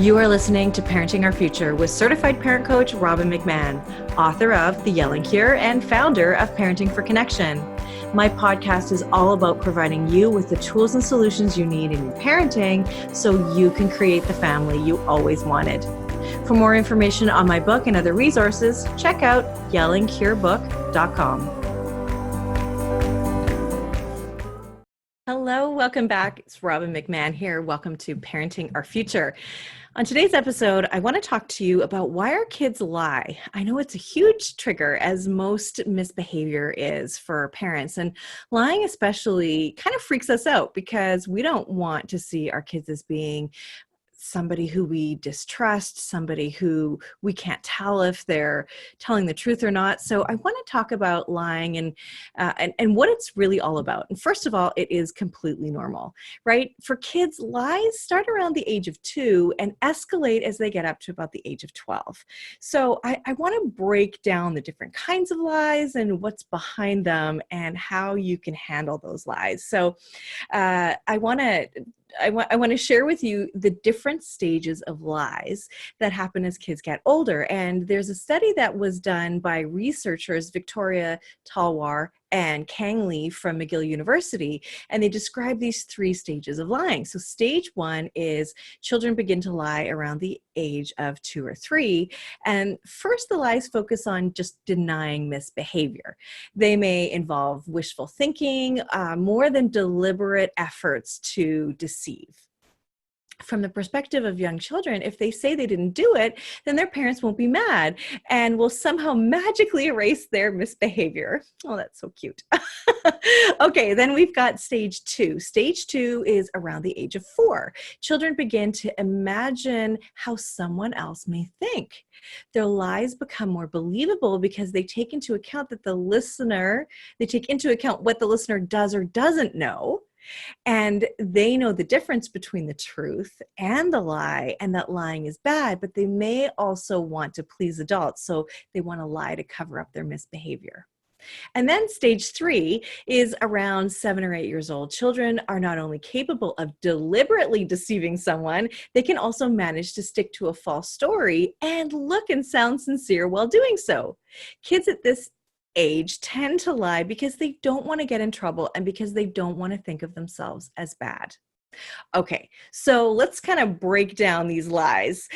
You are listening to Parenting Our Future with certified parent coach Robin McMahon, author of The Yelling Cure and founder of Parenting for Connection. My podcast is all about providing you with the tools and solutions you need in your parenting so you can create the family you always wanted. For more information on my book and other resources, check out yellingcurebook.com. Hello, welcome back. It's Robin McMahon here. Welcome to Parenting Our Future. On today's episode, I want to talk to you about why our kids lie. I know it's a huge trigger, as most misbehavior is for parents, and lying especially kind of freaks us out because we don't want to see our kids as being somebody who we distrust, somebody who we can't tell if they're telling the truth or not. So I want to talk about lying and what it's really all about. And first of all, it is completely normal, right? For kids, lies start around the age of 2 and escalate as they get up to about the age of 12. So I want to break down the different kinds of lies and what's behind them and how you can handle those lies. So I want to share with you the different stages of lies that happen as kids get older. And there's a study that was done by researchers Victoria Talwar and Kang from McGill University, and they describe these 3 stages of lying. So stage 1 is children begin to lie around the age of 2 or 3. And first, the lies focus on just denying misbehavior. They may involve wishful thinking, more than deliberate efforts to deceive. From the perspective of young children, if they say they didn't do it, then their parents won't be mad and will somehow magically erase their misbehavior. Oh, that's so cute. Okay, then we've got stage 2. Stage 2 is around the age of 4. Children begin to imagine how someone else may think. Their lies become more believable because they take into account what the listener does or doesn't know. And they know the difference between the truth and the lie, and that lying is bad, but they may also want to please adults. So they want to lie to cover up their misbehavior. And then stage 3 is around 7 or 8 years old. Children are not only capable of deliberately deceiving someone, they can also manage to stick to a false story and look and sound sincere while doing so. Kids at this age tend to lie because they don't want to get in trouble and because they don't want to think of themselves as bad. Okay, so let's kind of break down these lies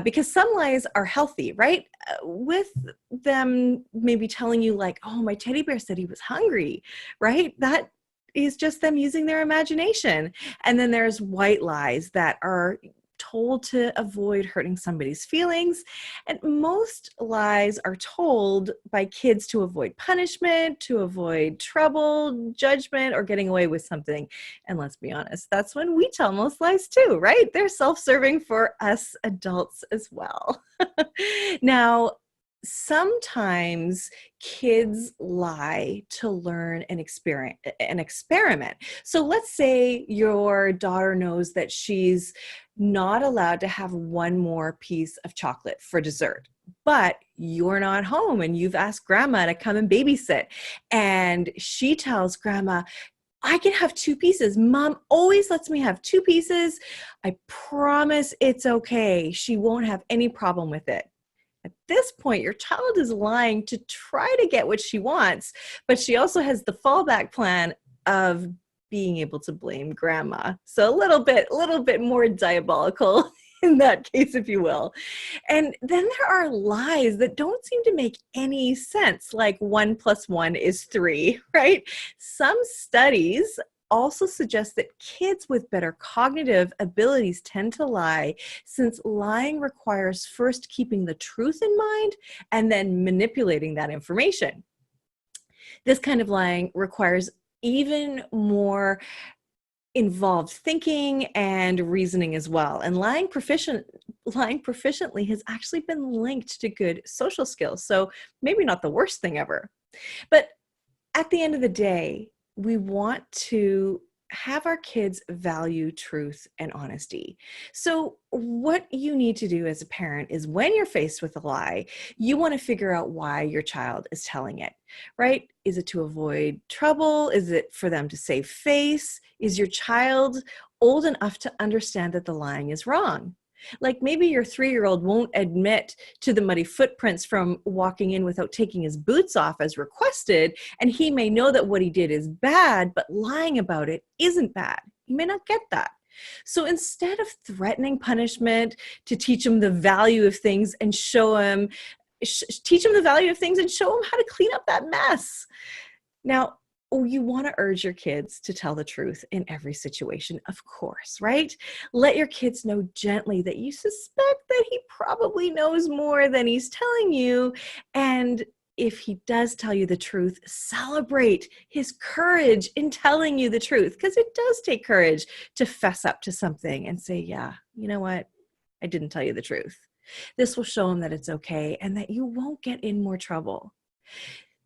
because some lies are healthy, right? With them maybe telling you like, oh, my teddy bear said he was hungry, right? That is just them using their imagination. And then there's white lies that are told to avoid hurting somebody's feelings. And most lies are told by kids to avoid punishment, to avoid trouble, judgment, or getting away with something. And let's be honest, that's when we tell most lies too, right? They're self-serving for us adults as well. Now, sometimes kids lie to learn an experiment. So let's say your daughter knows that she's not allowed to have one more piece of chocolate for dessert, but you're not home and you've asked grandma to come and babysit. And she tells grandma, I can have 2 pieces. Mom always lets me have 2 pieces. I promise it's okay. She won't have any problem with it. At this point, your child is lying to try to get what she wants, but she also has the fallback plan of being able to blame grandma. So a little bit more diabolical in that case, if you will. And then there are lies that don't seem to make any sense, like 1 + 1 is 3, right? Some studies also suggest that kids with better cognitive abilities tend to lie, since lying requires first keeping the truth in mind and then manipulating that information. This kind of lying requires even more involved thinking and reasoning as well. And lying proficiently has actually been linked to good social skills. So maybe not the worst thing ever. But at the end of the day, we want to have our kids value truth and honesty. So what you need to do as a parent is when you're faced with a lie, you want to figure out why your child is telling it, right? Is it to avoid trouble? Is it for them to save face? Is your child old enough to understand that the lying is wrong? Like maybe your 3-year-old won't admit to the muddy footprints from walking in without taking his boots off as requested, and he may know that what he did is bad, but lying about it isn't bad. He may not get that. So instead of threatening punishment to teach him the value of things and show him, teach him the value of things and show him how to clean up that mess. Now, you want to urge your kids to tell the truth in every situation, of course, right? Let your kids know gently that you suspect that he probably knows more than he's telling you. And if he does tell you the truth, celebrate his courage in telling you the truth, because it does take courage to fess up to something and say, yeah, you know what? I didn't tell you the truth. This will show him that it's okay and that you won't get in more trouble.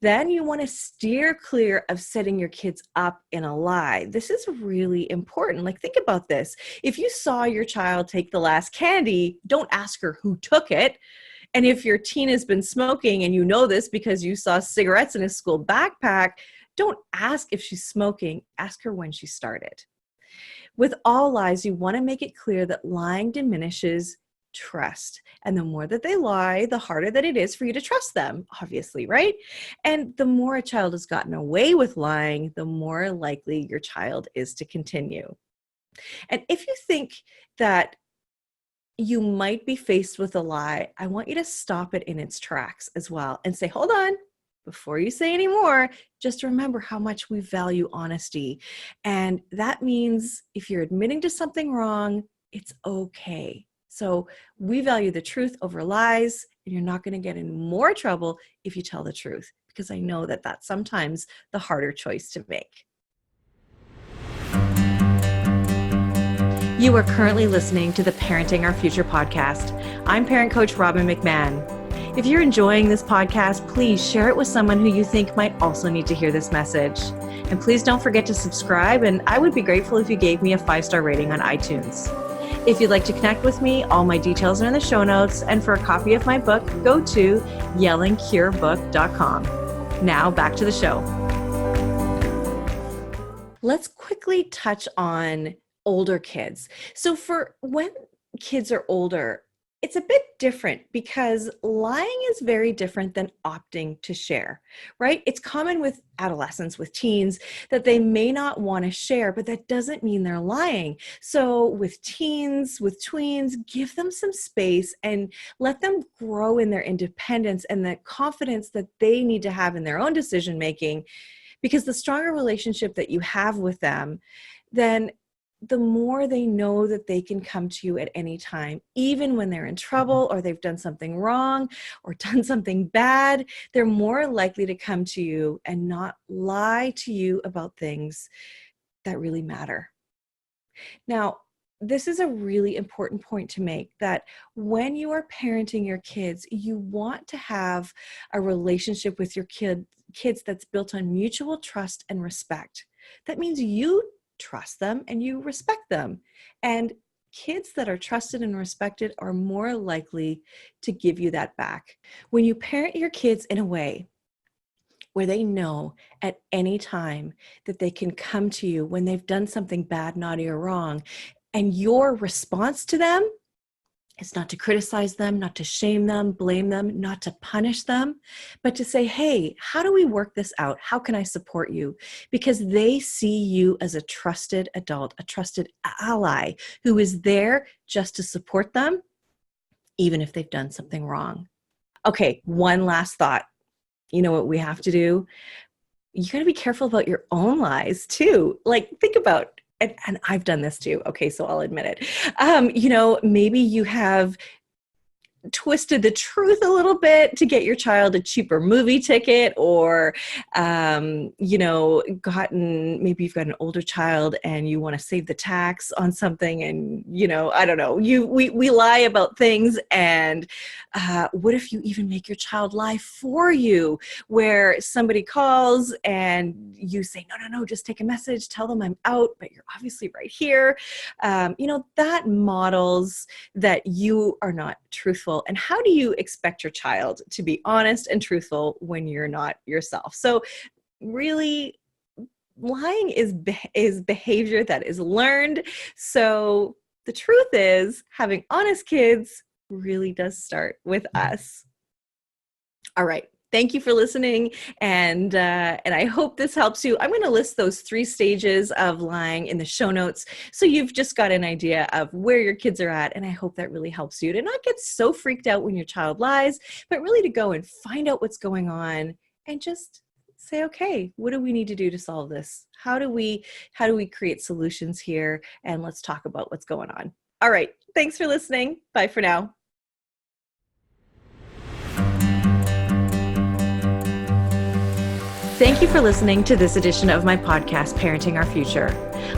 Then you want to steer clear of setting your kids up in a lie. This is really important. Like, think about this. If you saw your child take the last candy, don't ask her who took it. And if your teen has been smoking and you know this because you saw cigarettes in his school backpack, don't ask if she's smoking. Ask her when she started. With all lies, you want to make it clear that lying diminishes trust. And the more that they lie, the harder that it is for you to trust them, obviously, right? And the more a child has gotten away with lying, the more likely your child is to continue. And if you think that you might be faced with a lie, I want you to stop it in its tracks as well and say, hold on, before you say any more, just remember how much we value honesty. And that means if you're admitting to something wrong, it's okay. So we value the truth over lies, and you're not going to get in more trouble if you tell the truth, because I know that that's sometimes the harder choice to make. You are currently listening to the Parenting Our Future podcast. I'm parent coach Robin McMahon. If you're enjoying this podcast, please share it with someone who you think might also need to hear this message. And please don't forget to subscribe, and I would be grateful if you gave me a 5-star rating on iTunes. If you'd like to connect with me, all my details are in the show notes, and for a copy of my book, go to yellingcurebook.com. Now back to the show. Let's quickly touch on older kids. So for when kids are older, it's a bit different because lying is very different than opting to share, right? It's common with adolescents, with teens, that they may not want to share, but that doesn't mean they're lying. So with teens, with tweens, give them some space and let them grow in their independence and the confidence that they need to have in their own decision making, because the stronger relationship that you have with them, then the more they know that they can come to you at any time, even when they're in trouble or they've done something wrong or done something bad, they're more likely to come to you and not lie to you about things that really matter. Now, this is a really important point to make, that when you are parenting your kids, you want to have a relationship with your kids that's built on mutual trust and respect. That means you trust them and you respect them. And kids that are trusted and respected are more likely to give you that back. When you parent your kids in a way where they know at any time that they can come to you when they've done something bad, naughty, or wrong, and your response to them is not to criticize them, not to shame them, blame them, not to punish them, but to say, hey, how do we work this out? How can I support you? Because they see you as a trusted adult, a trusted ally who is there just to support them, even if they've done something wrong. Okay, one last thought. You know what we have to do? You got to be careful about your own lies too. Like, think about, and I've done this too. Okay, so I'll admit it. Maybe you have twisted the truth a little bit to get your child a cheaper movie ticket, or maybe you've got an older child and you want to save the tax on something, and I don't know, we lie about things. And what if you even make your child lie for you, where somebody calls and you say, no, just take a message, tell them I'm out, but you're obviously right here. That models that you are not truthful. And how do you expect your child to be honest and truthful when you're not yourself? So really, lying is behavior that is learned. So the truth is, having honest kids really does start with us. All right. Thank you for listening, and I hope this helps you. I'm going to list those 3 stages of lying in the show notes, so you've just got an idea of where your kids are at, and I hope that really helps you to not get so freaked out when your child lies, but really to go and find out what's going on and just say, okay, what do we need to do to solve this? How do we create solutions here? And let's talk about what's going on. All right. Thanks for listening. Bye for now. Thank you for listening to this edition of my podcast, Parenting Our Future.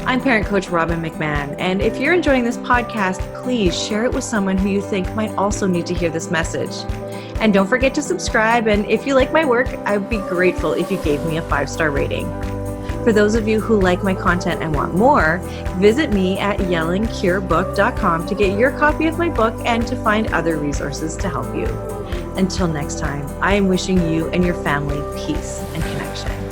I'm parent coach Robin McMahon, and if you're enjoying this podcast, please share it with someone who you think might also need to hear this message. And don't forget to subscribe, and if you like my work, I would be grateful if you gave me a 5-star rating. For those of you who like my content and want more, visit me at yellingcurebook.com to get your copy of my book and to find other resources to help you. Until next time, I am wishing you and your family peace and connection.